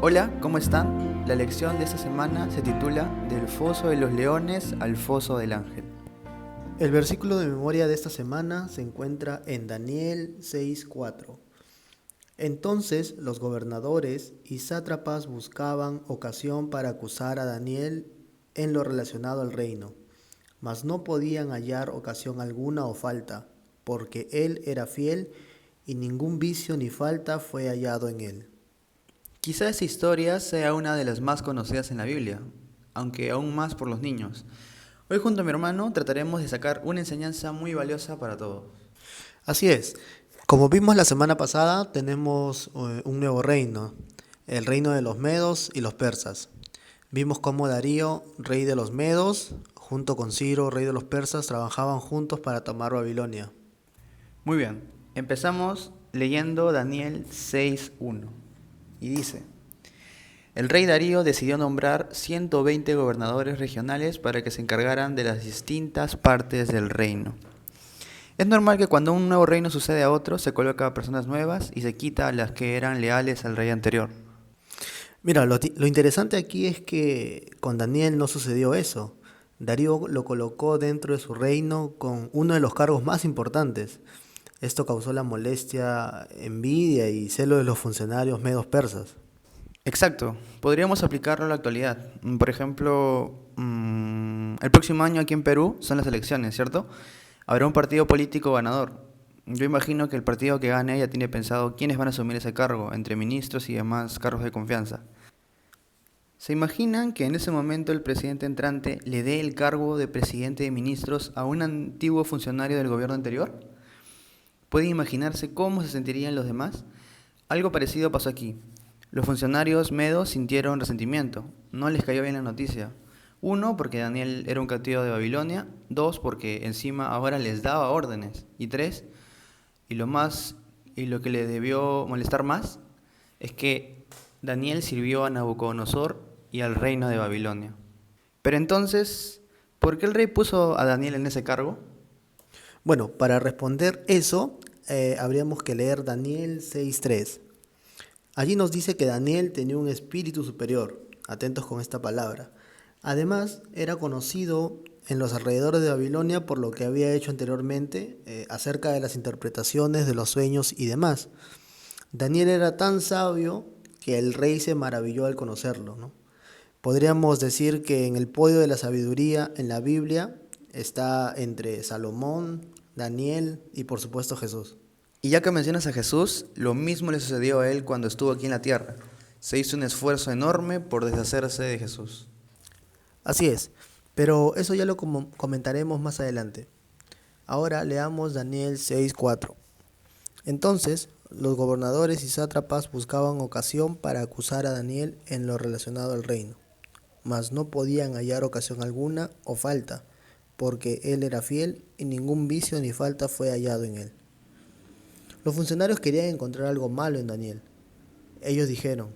Hola, ¿cómo están? La lección de esta semana se titula Del foso de los leones al foso del ángel. El versículo de memoria de esta semana se encuentra en Daniel 6:4. Entonces los gobernadores y sátrapas buscaban ocasión para acusar a Daniel en lo relacionado al reino, mas no podían hallar ocasión alguna o falta, porque él era fiel y ningún vicio ni falta fue hallado en él. Quizá esta historia sea una de las más conocidas en la Biblia, aunque aún más por los niños. Hoy junto a mi hermano trataremos de sacar una enseñanza muy valiosa para todos. Así es. Como vimos la semana pasada, tenemos un nuevo reino, el reino de los medos y los persas. Vimos cómo Darío, rey de los medos, junto con Ciro, rey de los persas, trabajaban juntos para tomar Babilonia. Muy bien, empezamos leyendo Daniel 6.1 y dice: El rey Darío decidió nombrar 120 gobernadores regionales para que se encargaran de las distintas partes del reino. Es normal que cuando un nuevo reino sucede a otro, se coloca a personas nuevas y se quita a las que eran leales al rey anterior. Mira, lo interesante aquí es que con Daniel no sucedió eso. Darío lo colocó dentro de su reino con uno de los cargos más importantes. Esto causó la molestia, envidia y celo de los funcionarios medos persas. Exacto, podríamos aplicarlo a la actualidad. Por ejemplo, el próximo año aquí en Perú son las elecciones, ¿cierto? Habrá un partido político ganador. Yo imagino que el partido que gane ya tiene pensado quiénes van a asumir ese cargo, entre ministros y demás cargos de confianza. ¿Se imaginan que en ese momento el presidente entrante le dé el cargo de presidente de ministros a un antiguo funcionario del gobierno anterior? ¿Pueden imaginarse cómo se sentirían los demás? Algo parecido pasó aquí. Los funcionarios medos sintieron resentimiento, no les cayó bien la noticia. Uno, porque Daniel era un cautivo de Babilonia. Dos, porque encima ahora les daba órdenes. Y tres, y lo que le debió molestar más, es que Daniel sirvió a Nabucodonosor y al reino de Babilonia. Pero entonces, ¿por qué el rey puso a Daniel en ese cargo? Bueno, para responder eso, habríamos que leer Daniel 6:3. Allí nos dice que Daniel tenía un espíritu superior, atentos con esta palabra. Además, era conocido en los alrededores de Babilonia por lo que había hecho anteriormente acerca de las interpretaciones de los sueños y demás. Daniel era tan sabio que el rey se maravilló al conocerlo, ¿no? Podríamos decir que en el podio de la sabiduría en la Biblia está entre Salomón, Daniel y por supuesto Jesús. Y ya que mencionas a Jesús, lo mismo le sucedió a él cuando estuvo aquí en la tierra. Se hizo un esfuerzo enorme por deshacerse de Jesús. Así es, pero eso ya lo comentaremos más adelante. Ahora leamos Daniel 6:4. Entonces, los gobernadores y sátrapas buscaban ocasión para acusar a Daniel en lo relacionado al reino, mas no podían hallar ocasión alguna o falta, porque él era fiel y ningún vicio ni falta fue hallado en él. Los funcionarios querían encontrar algo malo en Daniel. Ellos dijeron: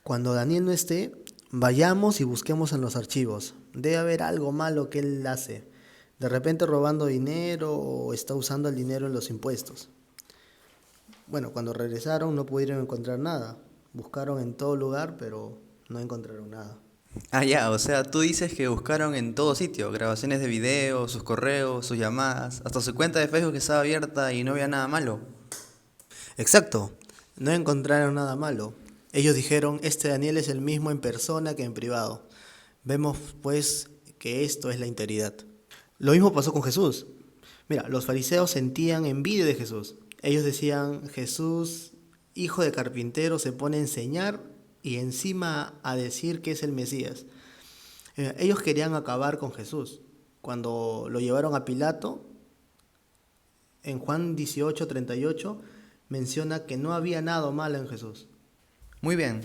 cuando Daniel no esté, vayamos y busquemos en los archivos. Debe haber algo malo que él hace. De repente robando dinero o está usando el dinero en los impuestos. Bueno, cuando regresaron no pudieron encontrar nada. Buscaron en todo lugar, pero no encontraron nada. Ah, ya, o sea, tú dices que buscaron en todo sitio, grabaciones de video, sus correos, sus llamadas, hasta su cuenta de Facebook que estaba abierta y no había nada malo. Exacto, no encontraron nada malo. Ellos dijeron: este Daniel es el mismo en persona que en privado. Vemos pues que esto es la integridad. Lo mismo pasó con Jesús. Mira, los fariseos sentían envidia de Jesús. Ellos decían: Jesús, hijo de carpintero, se pone a enseñar y encima a decir que es el Mesías. Ellos querían acabar con Jesús. Cuando lo llevaron a Pilato, en Juan 18:38, menciona que no había nada malo en Jesús. Muy bien,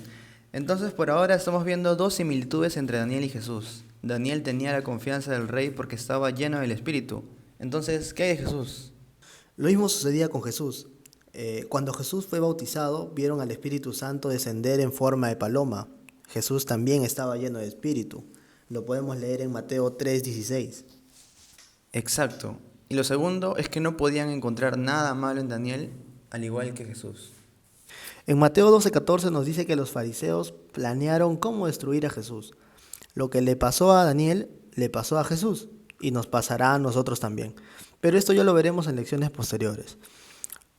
entonces por ahora estamos viendo dos similitudes entre Daniel y Jesús. Daniel tenía la confianza del rey porque estaba lleno del Espíritu. Entonces, ¿qué hay de Jesús? Lo mismo sucedía con Jesús. Cuando Jesús fue bautizado, vieron al Espíritu Santo descender en forma de paloma. Jesús también estaba lleno de Espíritu. Lo podemos leer en Mateo 3:16. Exacto. Y lo segundo es que no podían encontrar nada malo en Daniel, al igual que Jesús. En Mateo 12:14 nos dice que los fariseos planearon cómo destruir a Jesús. Lo que le pasó a Daniel, le pasó a Jesús y nos pasará a nosotros también. Pero esto ya lo veremos en lecciones posteriores.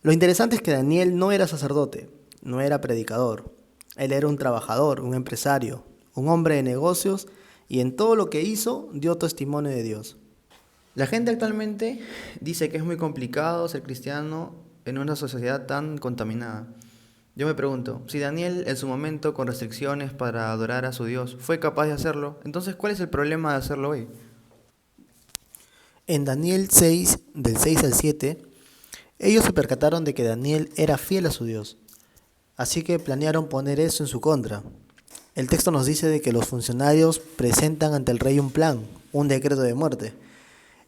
Lo interesante es que Daniel no era sacerdote, no era predicador. Él era un trabajador, un empresario, un hombre de negocios y en todo lo que hizo dio testimonio de Dios. La gente actualmente dice que es muy complicado ser cristiano en una sociedad tan contaminada. Yo me pregunto, si Daniel en su momento con restricciones para adorar a su Dios fue capaz de hacerlo, entonces ¿cuál es el problema de hacerlo hoy? En Daniel 6, del 6 al 7, ellos se percataron de que Daniel era fiel a su Dios, así que planearon poner eso en su contra. El texto nos dice de que los funcionarios presentan ante el rey un plan, un decreto de muerte.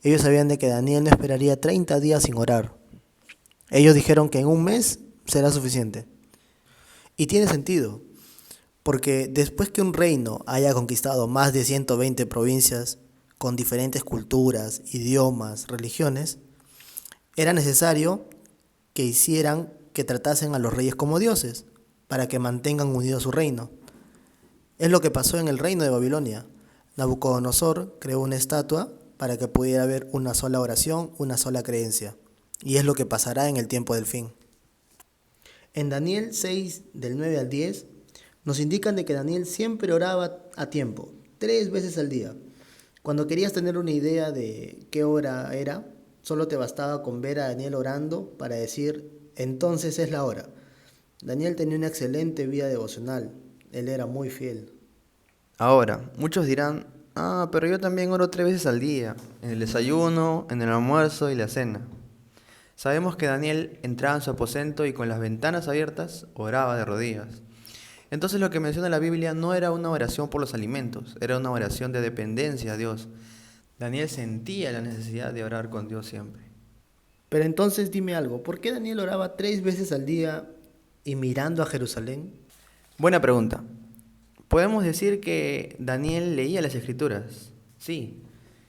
Ellos sabían de que Daniel no esperaría 30 días sin orar. Ellos dijeron que en un mes será suficiente. Y tiene sentido, porque después que un reino haya conquistado más de 120 provincias con diferentes culturas, idiomas, religiones, era necesario que tratasen a los reyes como dioses, para que mantengan unido su reino. Es lo que pasó en el reino de Babilonia. Nabucodonosor creó una estatua para que pudiera haber una sola oración, una sola creencia. Y es lo que pasará en el tiempo del fin. En Daniel 6, del 9 al 10, nos indican de que Daniel siempre oraba a tiempo, 3 veces al día. Cuando querías tener una idea de qué hora era, solo te bastaba con ver a Daniel orando para decir, entonces es la hora. Daniel tenía una excelente vida devocional, él era muy fiel. Ahora, muchos dirán, pero yo también oro 3 veces al día, en el desayuno, en el almuerzo y la cena. Sabemos que Daniel entraba en su aposento y con las ventanas abiertas oraba de rodillas. Entonces lo que menciona la Biblia no era una oración por los alimentos, era una oración de dependencia a Dios. Daniel sentía la necesidad de orar con Dios siempre. Pero entonces dime algo, ¿por qué Daniel oraba 3 veces al día y mirando a Jerusalén? Buena pregunta. Podemos decir que Daniel leía las Escrituras. Sí,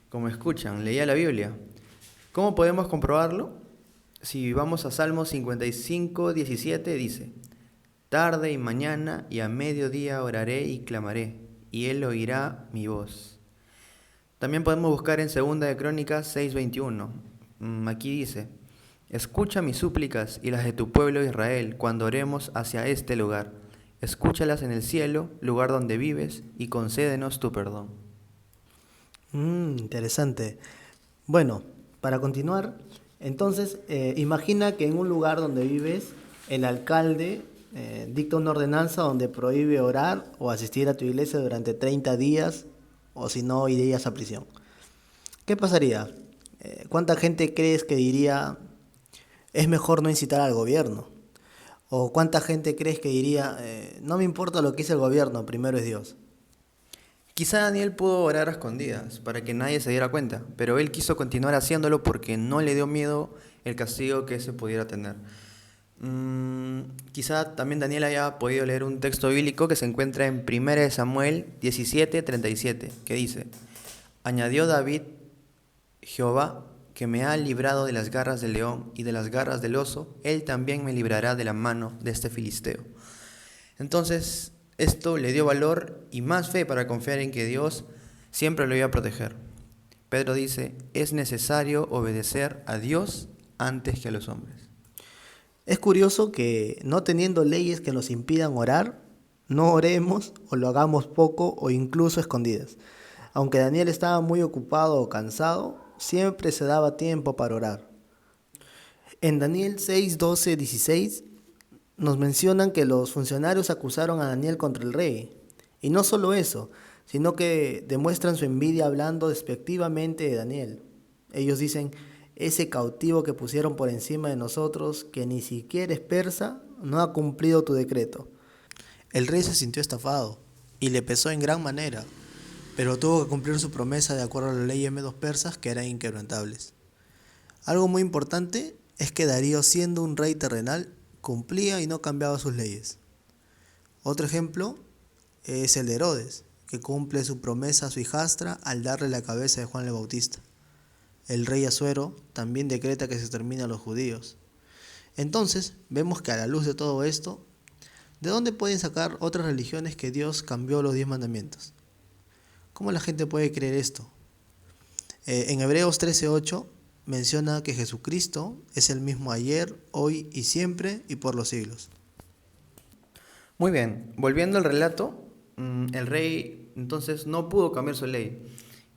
como escuchan, leía la Biblia. ¿Cómo podemos comprobarlo? Si vamos a Salmos 55, 17, dice, tarde y mañana y a mediodía oraré y clamaré, y él oirá mi voz. También podemos buscar en 2 Crónicas 6:21. Aquí dice, escucha mis súplicas y las de tu pueblo Israel cuando oremos hacia este lugar. Escúchalas en el cielo, lugar donde vives, y concédenos tu perdón. Interesante. Bueno, para continuar, entonces imagina que en un lugar donde vives, el alcalde dicta una ordenanza donde prohíbe orar o asistir a tu iglesia durante 30 días, o si no, irías a prisión. ¿Qué pasaría? ¿Cuánta gente crees que diría, es mejor no incitar al gobierno? ¿O cuánta gente crees que diría, no me importa lo que dice el gobierno, primero es Dios? Quizá Daniel pudo orar a escondidas para que nadie se diera cuenta, pero él quiso continuar haciéndolo porque no le dio miedo el castigo que se pudiera tener. Quizá también Daniel haya podido leer un texto bíblico que se encuentra en 1 Samuel 17:37, que dice, añadió David, Jehová, que me ha librado de las garras del león y de las garras del oso, él también me librará de la mano de este filisteo. Entonces, esto le dio valor y más fe para confiar en que Dios siempre lo iba a proteger. Pedro dice, es necesario obedecer a Dios antes que a los hombres. Es curioso que no teniendo leyes que nos impidan orar, no oremos o lo hagamos poco o incluso escondidas. Aunque Daniel estaba muy ocupado o cansado, siempre se daba tiempo para orar. En Daniel 6, 12, 16 nos mencionan que los funcionarios acusaron a Daniel contra el rey. Y no solo eso, sino que demuestran su envidia hablando despectivamente de Daniel. Ellos dicen, ese cautivo que pusieron por encima de nosotros, que ni siquiera es persa, no ha cumplido tu decreto. El rey se sintió estafado y le pesó en gran manera, pero tuvo que cumplir su promesa de acuerdo a la ley M2 persas, que eran inquebrantables. Algo muy importante es que Darío, siendo un rey terrenal, cumplía y no cambiaba sus leyes. Otro ejemplo es el de Herodes, que cumple su promesa a su hijastra al darle la cabeza de Juan el Bautista. El rey Asuero también decreta que se exterminen a los judíos. Entonces, vemos que a la luz de todo esto, ¿De dónde pueden sacar otras religiones que Dios cambió los 10 mandamientos? ¿Cómo la gente puede creer esto? En Hebreos 13:8 menciona que Jesucristo es el mismo ayer, hoy y siempre y por los siglos. Muy bien, volviendo al relato, el rey entonces no pudo cambiar su ley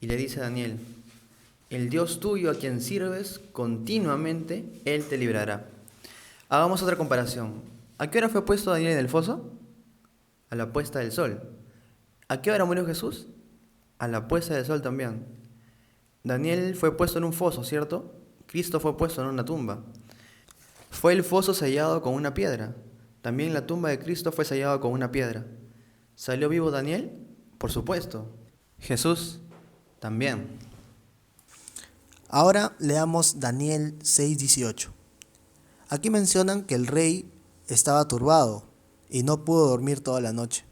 y le dice a Daniel: el Dios tuyo a quien sirves continuamente, Él te librará. Hagamos otra comparación. ¿A qué hora fue puesto Daniel en el foso? A la puesta del sol. ¿A qué hora murió Jesús? A la puesta del sol también. Daniel fue puesto en un foso, ¿cierto? Cristo fue puesto en una tumba. Fue el foso sellado con una piedra. También la tumba de Cristo fue sellada con una piedra. ¿Salió vivo Daniel? Por supuesto. Jesús también. Ahora leamos Daniel 6:18. Aquí mencionan que el rey estaba turbado y no pudo dormir toda la noche.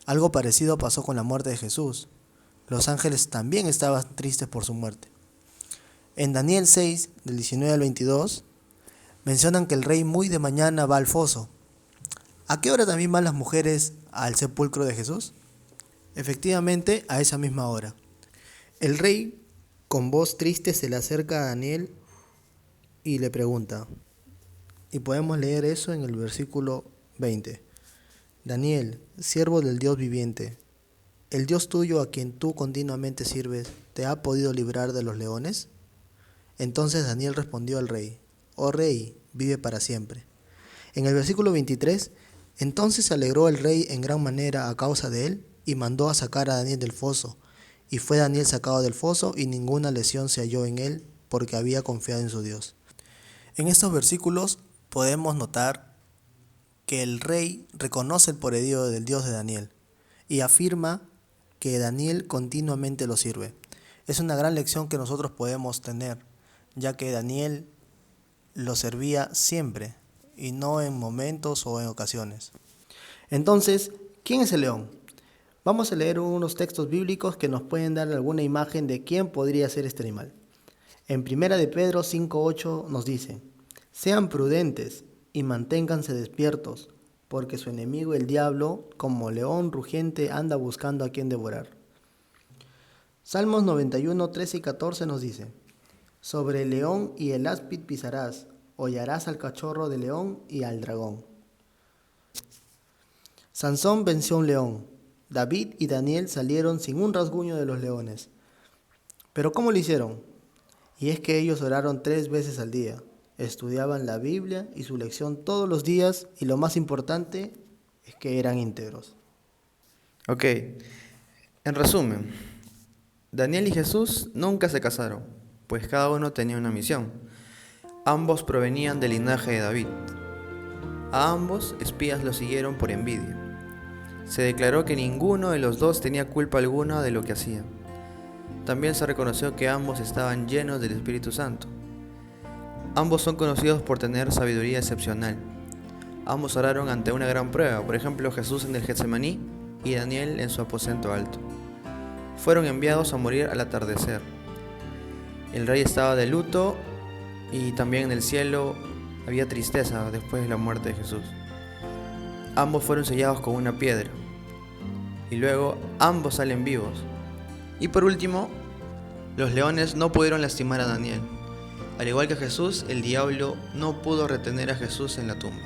Algo parecido pasó con la muerte de Jesús. Los ángeles también estaban tristes por su muerte. En Daniel 6, del 19 al 22, mencionan que el rey muy de mañana va al foso. ¿A qué hora también van las mujeres al sepulcro de Jesús? Efectivamente, a esa misma hora. El rey, con voz triste, se le acerca a Daniel y le pregunta. Y podemos leer eso en el versículo 20. Daniel, siervo del Dios viviente, ¿el Dios tuyo a quien tú continuamente sirves te ha podido librar de los leones? Entonces Daniel respondió al rey: oh rey, vive para siempre. En el versículo 23, entonces se alegró el rey en gran manera a causa de él y mandó a sacar a Daniel del foso. Y fue Daniel sacado del foso y ninguna lesión se halló en él porque había confiado en su Dios. En estos versículos podemos notar que el rey reconoce el poderío del Dios de Daniel y afirma que Daniel continuamente lo sirve. Es una gran lección que nosotros podemos tener, ya que Daniel lo servía siempre y no en momentos o en ocasiones. Entonces, ¿quién es el león? Vamos a leer unos textos bíblicos que nos pueden dar alguna imagen de quién podría ser este animal. En 1 de Pedro 5:8 nos dice: sean prudentes y manténganse despiertos, porque su enemigo el diablo, como león rugiente, anda buscando a quien devorar. Salmos 91, 13 y 14 nos dice: sobre el león y el áspid pisarás, hollarás al cachorro de león y al dragón. Sansón venció a un león. David y Daniel salieron sin un rasguño de los leones. ¿Pero cómo lo hicieron? Y es que ellos oraron 3 veces al día, estudiaban la Biblia y su lección todos los días, y lo más importante es que eran íntegros. Ok, en resumen, Daniel y Jesús nunca se casaron, pues cada uno tenía una misión. Ambos provenían del linaje de David. A ambos espías los siguieron por envidia. Se declaró que ninguno de los dos tenía culpa alguna de lo que hacía. También se reconoció que ambos estaban llenos del Espíritu Santo. Ambos son conocidos por tener sabiduría excepcional. Ambos oraron ante una gran prueba, por ejemplo Jesús en el Getsemaní y Daniel en su aposento alto. Fueron enviados a morir al atardecer. El rey estaba de luto y también en el cielo había tristeza después de la muerte de Jesús. Ambos fueron sellados con una piedra y luego ambos salen vivos. Y por último, los leones no pudieron lastimar a Daniel. Al igual que Jesús, el diablo no pudo retener a Jesús en la tumba.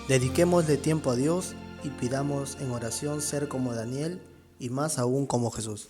Dediquémosle tiempo a Dios y pidamos en oración ser como Daniel y más aún como Jesús.